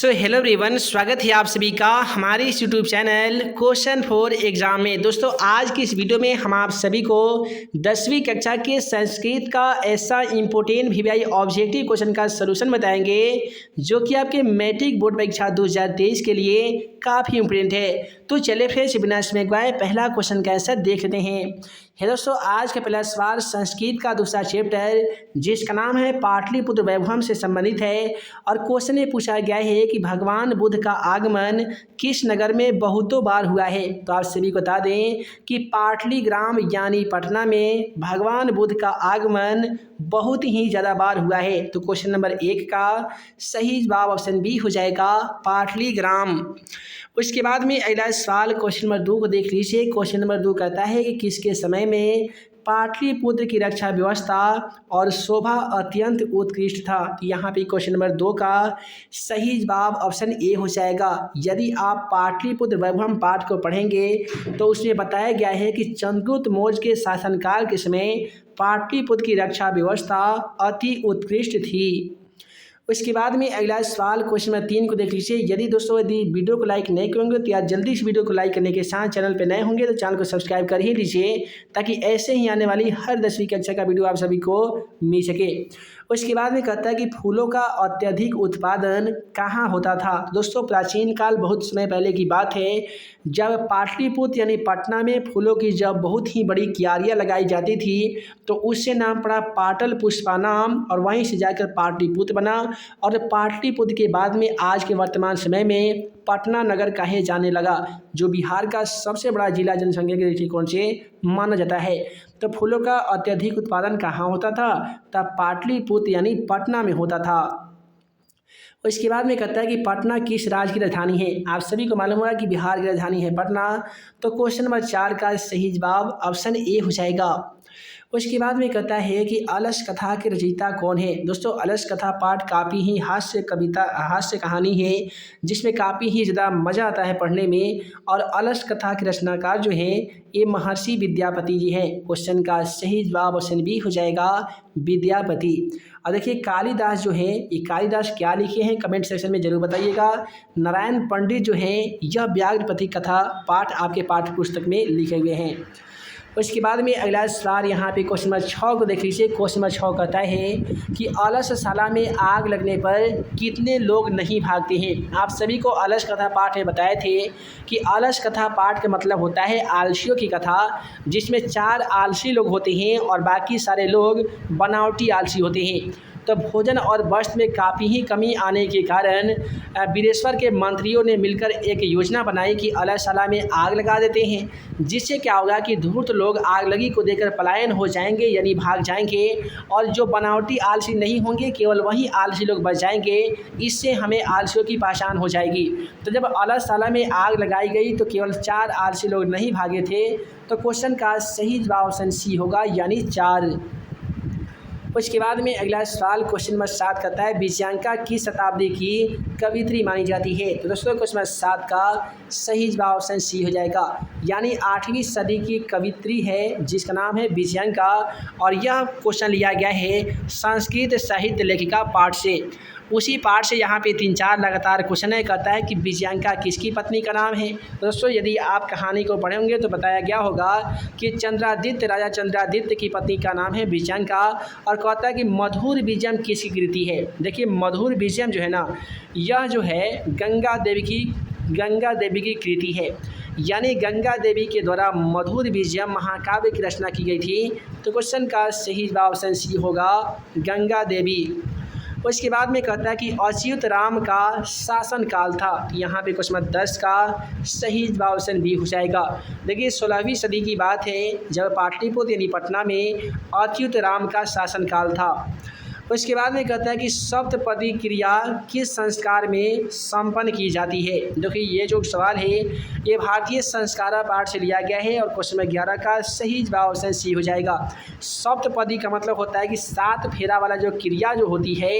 Hello everyone, स्वागत है आप सभी का हमारे इस YouTube channel question for exam में। दोस्तों, आज की इस वीडियो में हम आप सभी को 10वीं कक्षा के संस्कृत का ऐसा इम्पोर्टेंट वीवीआई ऑब्जेक्टिव क्वेश्चन का सलूशन बताएंगे जो कि आपके मैट्रिक बोर्ड परीक्षा 2023 के लिए काफ़ी इम्पोर्टेंट है। तो चलिए फिर बिना समय गवाए पहला क्वेश्चन का आंसर देख लेते हैं। है दोस्तों, आज का पहला सवाल संस्कृत का दूसरा चैप्टर जिसका नाम है पाटलिपुत्र वैभव से संबंधित है। और क्वेश्चन में पूछा गया है कि भगवान बुद्ध का आगमन किस नगर में बहुतों बार हुआ है। तो आप सभी को बता दें कि पाटली ग्राम यानी पटना में भगवान बुद्ध का आगमन बहुत ही ज़्यादा बार हुआ है। तो क्वेश्चन नंबर 1 का सही जवाब ऑप्शन बी हो जाएगा, पाटली ग्राम। उसके बाद में अगला सवाल क्वेश्चन नंबर 2 को देख लीजिए। क्वेश्चन नंबर 2 कहता है कि किसके समय में पाटलिपुत्र की रक्षा व्यवस्था और शोभा अत्यंत उत्कृष्ट था। यहाँ पे क्वेश्चन नंबर 2 का सही जवाब ऑप्शन ए हो जाएगा। यदि आप पाटलिपुत्र वैभव पाठ को पढ़ेंगे तो उसमें बताया गया है कि चंद्रगुप्त मौर्य के शासनकाल के समय पाटलिपुत्र की रक्षा व्यवस्था अति उत्कृष्ट थी। उसके बाद में अगला सवाल क्वेश्चन नंबर 3 को देख लीजिए। यदि वीडियो को लाइक नहीं करेंगे तो यार जल्दी इस वीडियो को लाइक करने के साथ चैनल पर नए होंगे तो चैनल को सब्सक्राइब कर ही लीजिए ताकि ऐसे ही आने वाली हर 10वीं कक्षा का वीडियो आप सभी को मिल सके। उसके बाद में कहता है कि फूलों का अत्यधिक उत्पादन कहाँ होता था। दोस्तों, प्राचीन काल बहुत समय पहले की बात है जब पाटलिपुत्र यानी पटना में फूलों की जब बहुत ही बड़ी क्यारियाँ लगाई जाती थी तो उससे नाम पड़ा पाटल पुष्पानाम और वहीं से जाकर पाटलिपुत्र बना। और पाटलिपुत्र के बाद में आज के वर्तमान समय में पटना नगर कहे जाने लगा, जो बिहार का सबसे बड़ा जिला जनसंख्या के दृष्टिकोण से माना जाता है। तो फूलों का अत्यधिक उत्पादन कहाँ होता था? तब पाटलिपुत्र यानी पटना में होता था। इसके बाद में कहता है कि पटना किस राज्य की राजधानी है। आप सभी को मालूम होगा कि बिहार की राजधानी है पटना। तो क्वेश्चन नंबर 4 का सही जवाब ऑप्शन ए हो जाएगा। उसके बाद में कहता है कि अलस कथा के रचयिता कौन है। दोस्तों, अलस कथा पाठ काफ़ी ही हास्य कहानी है जिसमें काफ़ी ही ज़्यादा मज़ा आता है पढ़ने में। और अलस कथा के रचनाकार जो है ये महर्षि विद्यापति जी हैं। क्वेश्चन का सही जवाब ऑप्शन बी हो जाएगा, विद्यापति। और देखिए कालिदास जो है ये कालिदास क्या लिखे हैं कमेंट सेक्शन में जरूर बताइएगा। नारायण पंडित जो है यह व्याघ्रपति कथा पाठ आपके पाठ्य पुस्तक में लिखे हुए हैं। उसके बाद में अगला सवाल यहाँ पे क्वेश्चन नंबर 6 को देख लीजिए। क्वेश्चन नंबर 6 कहता है कि अलसशाला में आग लगने पर कितने लोग नहीं भागते हैं। आप सभी को अलस कथा पाठ में बताए थे कि अलस कथा पाठ का मतलब होता है आलसियों की कथा, जिसमें 4 आलसी लोग होते हैं और बाकी सारे लोग बनावटी आलसी होते हैं। तो भोजन और वस्त्र में काफ़ी ही कमी आने के कारण बीरेश्वर के मंत्रियों ने मिलकर एक योजना बनाई कि अलसशाला में आग लगा देते हैं, जिससे क्या होगा कि धूर्त लोग आग लगी को देखकर पलायन हो जाएंगे यानी भाग जाएंगे और जो बनावटी आलसी नहीं होंगे केवल वही आलसी लोग बच जाएंगे। इससे हमें आलसियों की पहचान हो जाएगी। तो जब अलसशाला में आग लगाई गई तो केवल 4 आलसी लोग नहीं भागे थे। तो क्वेश्चन का सही जवाब ऑप्शन सी होगा यानी 4। उसके बाद में अगला सवाल क्वेश्चन नंबर 7 करता है विजयांका किस शताब्दी की कवित्री मानी जाती है। तो दोस्तों, क्वेश्चन नंबर 7 का सही जवाब ऑप्शन सी हो जाएगा, यानी 8वीं सदी की कवित्री है जिसका नाम है विजयांका। और यह क्वेश्चन लिया गया है संस्कृत साहित्य लेखिका पाठ से। उसी पाठ से यहाँ पे 3-4 लगातार क्वेश्चन है। कहता है कि विजयांका किसकी पत्नी का नाम है। तो दोस्तों, यदि आप कहानी को पढ़े होंगे तो बताया गया होगा कि चंद्रादित्य राजा चंद्रादित्य की पत्नी का नाम है विजयांका। और कहता है कि मधुर विजयम किसकी कृति है। देखिए मधुर विजयम जो है ना, यह जो है गंगा देवी की कृति है, यानी गंगा देवी के द्वारा मधुर विजयम महाकाव्य की रचना की गई थी। तो क्वेश्चन का सही जवाब ऑप्शन सी होगा, गंगा देवी। उसके बाद में कहता है कि अच्युत राम का शासन काल था। यहाँ पे क्वेश्चन नंबर 10 का सही जवाब ऑप्शन बी हो जाएगा। देखिए 16वीं सदी की बात है जब पाटलिपुत्र यानी पटना में अच्युत राम का शासन काल था। उसके बाद में कहता है कि सप्तपदी क्रिया किस संस्कार में संपन्न की जाती है। देखिए ये जो सवाल है ये भारतीय संस्कार पाठ से लिया गया है और क्वेश्चन नंबर 11 का सही जवाब ऑप्शन सी हो जाएगा। सप्तपदी का मतलब होता है कि 7 फेरा वाला जो क्रिया जो होती है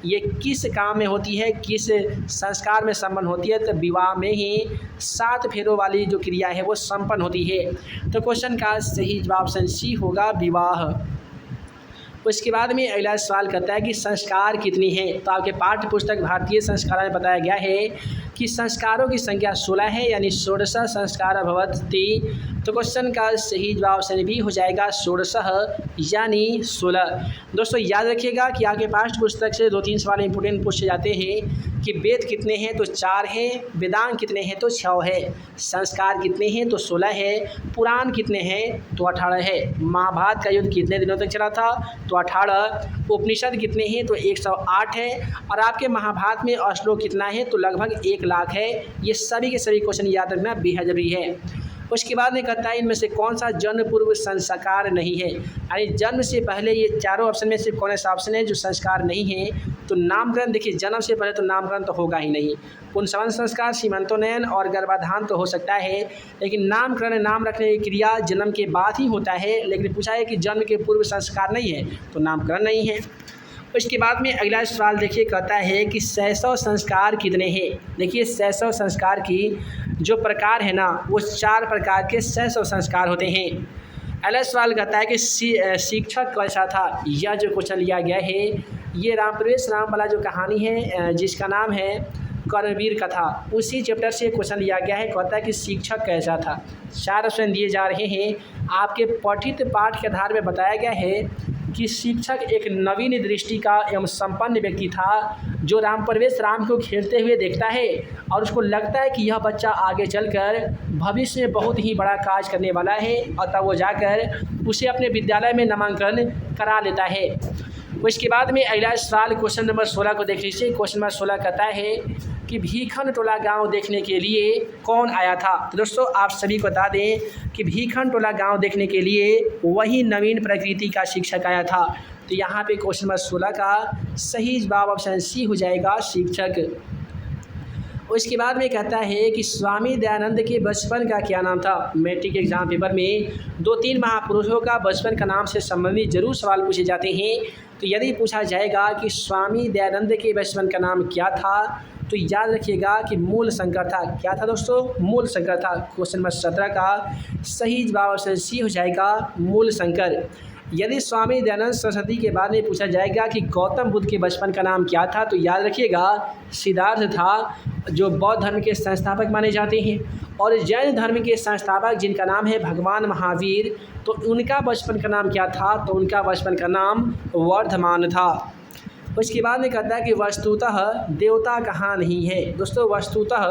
ये किस काम में होती है, किस संस्कार में संपन्न होती है। तो विवाह में ही 7 फेरों वाली जो क्रिया है वो संपन्न होती है। तो क्वेश्चन का सही जवाब ऑप्शन सी होगा, विवाह। उसके बाद में अगला सवाल करता है कि संस्कार कितनी हैं। तो आपके पाठ्य पुस्तक भारतीय संस्कार में बताया गया है कि संस्कारों की संख्या 16 है, यानी 16 संस्कार भवन्ति। तो क्वेश्चन का सही जवाब ऑप्शन बी हो जाएगा 16 यानी 16। दोस्तों याद रखिएगा कि आपके पाठ्य पुस्तक से 2-3 सवाल इंपोर्टेंट पूछे जाते हैं कि वेद कितने हैं, तो 4 हैं, वेदांग कितने हैं, तो 6 है, संस्कार कितने हैं, तो 16 है, पुराण कितने हैं, तो 18 है, महाभारत का युद्ध कितने दिनों तक चला था, तो 18, उपनिषद कितने हैं, तो 108 है, और आपके महाभारत में श्लोक कितना है, तो लगभग 1 लाख है। ये सभी के सभी क्वेश्चन याद रखना बेहद जरूरी है। उसके बाद में कहता है इनमें से कौन सा जन्म पूर्व संस्कार नहीं है, यानी जन्म से पहले ये चारों ऑप्शन में से कौन सा ऑप्शन है जो संस्कार नहीं है। तो नामकरण, देखिए जन्म से पहले तो नामकरण तो होगा ही नहीं। पुंसवन संस्कार, सीमंतोन्नयन और गर्भाधान तो हो सकता है, लेकिन नामकरण, नाम रखने की क्रिया जन्म के बाद ही होता है। लेकिन पूछा है कि जन्म के पूर्व संस्कार नहीं है, तो नामकरण नहीं है। उसके बाद में अगला सवाल देखिए, कहता है कि शैशव संस्कार कितने हैं। देखिए शैशव संस्कार की जो प्रकार है ना, वो 4 प्रकार के शैशव संस्कार होते हैं। अगला सवाल कहता है कि शिक्षक कैसा था। यह जो क्वेश्चन लिया गया है, ये रामप्रवेश राम वाला जो कहानी है जिसका नाम है कर्णवीर कथा, उसी चैप्टर से क्वेश्चन लिया गया है। कहता है कि शिक्षक कैसा था। 4 ऑप्शन दिए जा रहे हैं। आपके पठित पाठ के आधार में बताया गया है कि शिक्षक एक नवीन दृष्टि का एवं संपन्न व्यक्ति था, जो रामप्रवेश राम को खेलते हुए देखता है और उसको लगता है कि यह बच्चा आगे चलकर भविष्य में बहुत ही बड़ा कार्य करने वाला है, और तब वो जाकर उसे अपने विद्यालय में नामांकन करा लेता है। उसके बाद में अगला सवाल क्वेश्चन नंबर 16 को देख लीजिए। क्वेश्चन नंबर 16 कहता है कि भीखन टोला गांव देखने के लिए कौन आया था। तो दोस्तों आप सभी को बता दें कि भीखन टोला गांव देखने के लिए वही नवीन प्रकृति का शिक्षक आया था। तो यहाँ पे क्वेश्चन नंबर 16 का सही जवाब ऑप्शन सी हो जाएगा, शिक्षक। उसके बाद में कहता है कि स्वामी दयानंद के बचपन का क्या नाम था। मैट्रिक एग्जाम पेपर में 2-3 महापुरुषों का बचपन का नाम से संबंधित जरूर सवाल पूछे जाते हैं। तो यदि पूछा जाएगा कि स्वामी दयानंद के बचपन का नाम क्या था, तो याद रखिएगा कि मूल शंकर था। क्या था दोस्तों? मूल शंकर था। क्वेश्चन नंबर 17 का सही जवाब ऑप्शन सी हो जाएगा, मूल शंकर। यदि स्वामी दयानंद सरस्वती के बारे में पूछा जाएगा कि गौतम बुद्ध के बचपन का नाम क्या था, तो याद रखिएगा सिद्धार्थ था, जो बौद्ध धर्म के संस्थापक माने जाते हैं। और जैन धर्म के संस्थापक जिनका नाम है भगवान महावीर, तो उनका बचपन का नाम क्या था, तो उनका बचपन का नाम वर्धमान था। उसके बाद में कहता है कि वस्तुतः देवता कहाँ नहीं है। दोस्तों वस्तुतः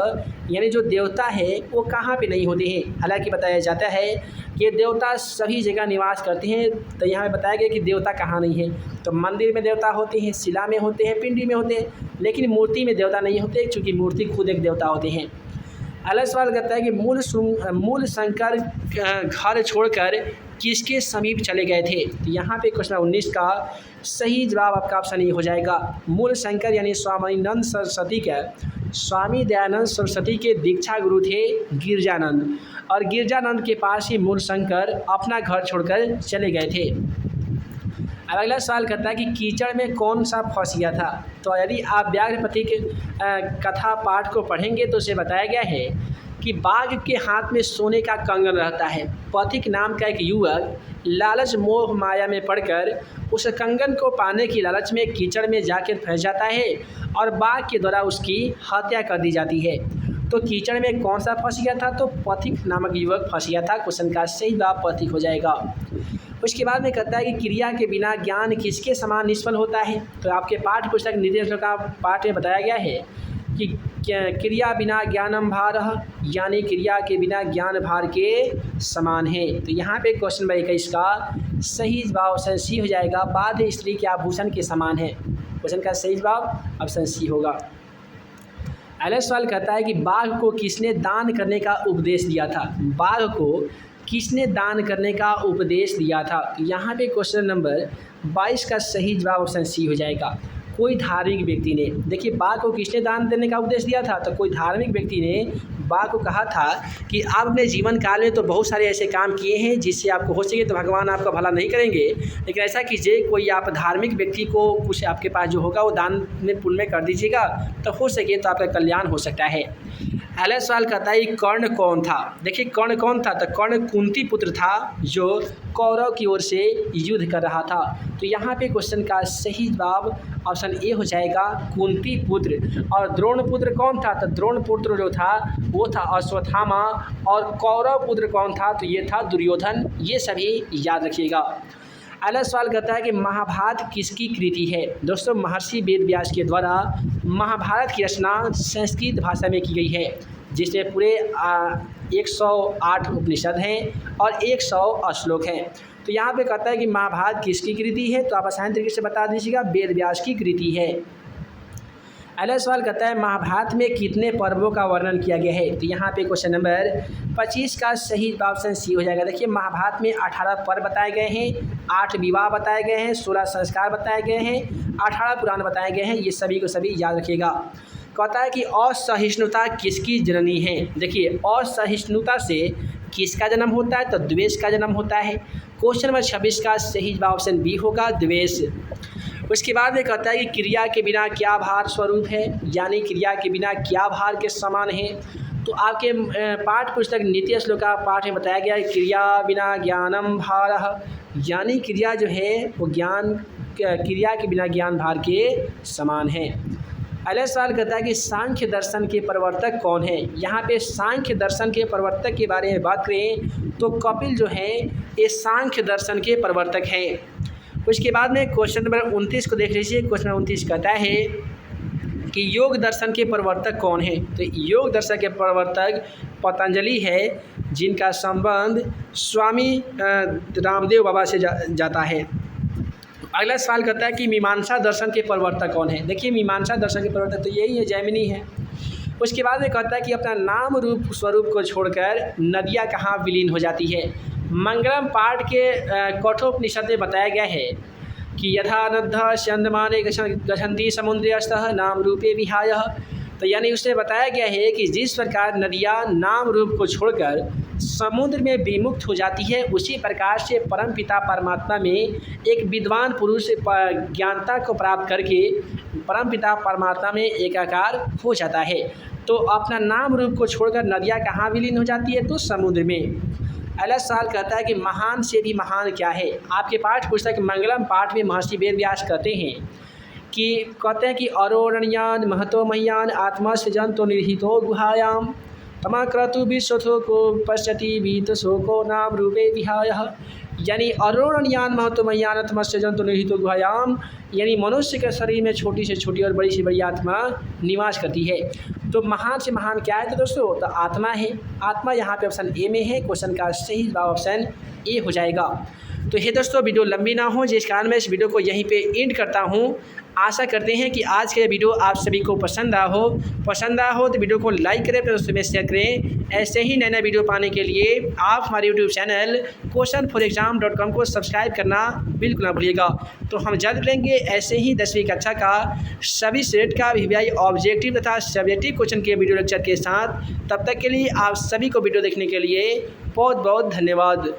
यानी जो देवता है वो कहाँ पे नहीं होते हैं। हालांकि बताया जाता है कि देवता सभी जगह निवास करते हैं। तो यहाँ पे बताया गया कि देवता कहाँ नहीं है। तो मंदिर में देवता होते हैं, शिला में होते हैं, पिंडी में होते हैं, लेकिन मूर्ति में देवता नहीं होते, क्योंकि मूर्ति खुद एक देवता होते हैं। अगला सवाल करता है कि मूल शंकर घर छोड़कर किसके समीप चले गए थे। तो यहाँ पे क्वेश्चन 19 का सही जवाब आपका ऑप्शन ये हो जाएगा, मूल शंकर यानी स्वामीनंद सरस्वती के, स्वामी दयानंद सरस्वती के दीक्षा गुरु थे गिरजानंद, और गिरजानंद के पास ही मूल शंकर अपना घर छोड़कर चले गए थे। अब अगला सवाल करता है कि कीचड़ में कौन सा फंस गया था। तो यदि आप व्याघ्रपति के कथा पाठ को पढ़ेंगे तो उसे बताया गया है कि बाघ के हाथ में सोने का कंगन रहता है। पथिक नाम का एक युवक लालच मोह माया में पड़कर उस कंगन को पाने की लालच में कीचड़ में जाकर फंस जाता है और बाघ के द्वारा उसकी हत्या कर दी जाती है। तो कीचड़ में कौन सा फंस गया था, तो पथिक नामक युवक फंस गया था। क्वेश्चन का सही जवाब पथिक हो जाएगा। उसके बाद में कहता है कि क्रिया के बिना ज्ञान किसके समान निष्फल होता है। तो आपके पाठ्य पुस्तक निर्देशों का पाठ में बताया गया है कि क्रिया बिना ज्ञानम भारः, यानी क्रिया के बिना ज्ञान भार के समान है। तो यहाँ पे क्वेश्चन नंबर 21 का सही जवाब ऑप्शन सी हो जाएगा, बाध्य स्त्री के आभूषण के समान है। क्वेश्चन का सही जवाब ऑप्शन सी होगा। अगला सवाल कहता है कि बाघ को किसने दान करने का उपदेश दिया था। बाघ को किसने दान करने का उपदेश दिया था। तो यहाँ पे क्वेश्चन नंबर 22 का सही जवाब ऑप्शन सी हो जाएगा, कोई धार्मिक व्यक्ति ने। देखिए बाघ को किसने दान देने का उपदेश दिया था, तो कोई धार्मिक व्यक्ति ने बाघ को कहा था कि आप अपने जीवन काल में तो बहुत सारे ऐसे काम किए हैं जिससे आपको हो सके तो भगवान आपका भला नहीं करेंगे, लेकिन ऐसा कीजिए कोई आप धार्मिक व्यक्ति को कुछ आपके पास जो होगा वो दान में पुण्य में कर दीजिएगा, तो हो सके तो आपका कल्याण हो सकता है। अगला सवाल कहता है कर्ण कौन था। देखिए कर्ण कौन था, तो कर्ण कुंती पुत्र था जो कौरव की ओर से युद्ध कर रहा था। तो यहाँ पे क्वेश्चन का सही जवाब ऑप्शन ए हो जाएगा कुंती पुत्र। और द्रोण पुत्र कौन था, तो द्रोण पुत्र जो था वो था अश्वत्थामा। और कौरव पुत्र कौन था, तो ये था दुर्योधन। ये सभी याद रखिएगा। अगला सवाल कहता है कि महाभारत किसकी कृति है। दोस्तों महर्षि वेद व्यास के द्वारा महाभारत की रचना संस्कृत भाषा में की गई है, जिसमें पूरे 108 उपनिषद हैं और 100 श्लोक हैं। तो यहाँ पे कहता है कि महाभारत किसकी कृति है, तो आप आसान तरीके से बता दीजिएगा वेद व्यास की कृति है। अगला सवाल कहता है महाभारत में कितने पर्वों का वर्णन किया गया है। तो यहाँ पे क्वेश्चन नंबर 25 का सही ऑप्शन सी हो जाएगा। देखिए महाभारत में 18 पर्व बताए गए हैं, 8 विवाह बताए गए हैं, 16 संस्कार बताए गए हैं, 18 पुराण बताए गए हैं। ये सभी को सभी याद रखिएगा। कहता है कि असहिष्णुता किसकी जननी है। देखिए असहिष्णुता से किसका जन्म होता है, तो द्वेष का जन्म होता है। क्वेश्चन नंबर 26 का सही जवाब ऑप्शन बी होगा द्वेष। उसके बाद में कहता है कि क्रिया के बिना क्या भार स्वरूप है, यानी क्रिया के बिना क्या भार के समान है। तो आपके पाठ पुस्तक नीति श्लोक का पाठ में बताया गया है क्रिया बिना ज्ञानम भार, यानी क्रिया जो है वो क्रिया के बिना ज्ञान भार के समान है। अगला सवाल कहता है कि सांख्य दर्शन के प्रवर्तक कौन है। यहाँ पे सांख्य दर्शन के प्रवर्तक के बारे में बात करें तो कपिल जो है ये सांख्य दर्शन के प्रवर्तक हैं। उसके बाद में क्वेश्चन नंबर 29 को देख लीजिए। क्वेश्चन नंबर 29 कहता है कि योग दर्शन के प्रवर्तक कौन है। तो योग दर्शन के प्रवर्तक पतंजलि है, जिनका संबंध स्वामी रामदेव बाबा से जाता है। अगला सवाल कहता है कि मीमांसा दर्शन के प्रवर्तक कौन है। देखिए मीमांसा दर्शन के प्रवर्तक तो यही है, जैमिनी है। उसके बाद में कहता है कि अपना नाम रूप स्वरूप को छोड़कर नदियाँ कहाँ विलीन हो जाती है। मंगलम पाठ के कठोपनिषद में बताया गया है कि यथा नद्यः स्यन्दमाने गच्छन्ति समुद्रस्थः नाम रूपे विहाय। तो यानी उसने बताया गया है कि जिस प्रकार नदियाँ नाम रूप को छोड़कर समुद्र में विमुक्त हो जाती है, उसी प्रकार से परमपिता परमात्मा में एक विद्वान पुरुष ज्ञानता को प्राप्त करके परमपिता परमात्मा में एकाकार हो जाता है। तो अपना नाम रूप को छोड़कर नदियाँ कहाँ विलीन हो जाती है, तो समुद्र में। अगला सवाल कहता है कि महान से भी महान क्या है। आपके पाठ पुस्तक मंगलम पाठ में महर्षि वेद व्यास कहते हैं कि अरोरणयान महतो मह्यान आत्मा सृजंतो निहितो गुहायाम तमाक्रतु विश्वथो को पश्यति भीत शोको नाम रूपे विहाय। यानी अरोरणयान महतो मह्यान आत्मा सृजंतो निहितो गुहायाम, यानी मनुष्य के शरीर में छोटी से छोटी और बड़ी से बड़ी आत्मा निवास करती है। तो महान से महान क्या है, तो दोस्तों तो आत्मा है। आत्मा यहाँ पे ऑप्शन ए में है। क्वेश्चन का सही जवाब ऑप्शन ए हो जाएगा। तो ये दोस्तों वीडियो लंबी ना हो, जिस कारण मैं इस वीडियो को यहीं पे एंड करता हूँ। आशा करते हैं कि आज के वीडियो आप सभी को पसंद आया हो तो वीडियो को लाइक करें, फिर उसमें शेयर करें। ऐसे ही नए नए वीडियो पाने के लिए आप हमारे यूट्यूब चैनल questionforexam.com को सब्सक्राइब करना बिल्कुल ना भूलिएगा। तो हम जल्द लेंगे ऐसे ही 10वीं कक्षा का सभी सेट का VVI ऑब्जेक्टिव तथा सब्जेक्टिव क्वेश्चन के वीडियो लेक्चर के साथ। तब तक के लिए आप सभी को वीडियो देखने के लिए बहुत बहुत धन्यवाद।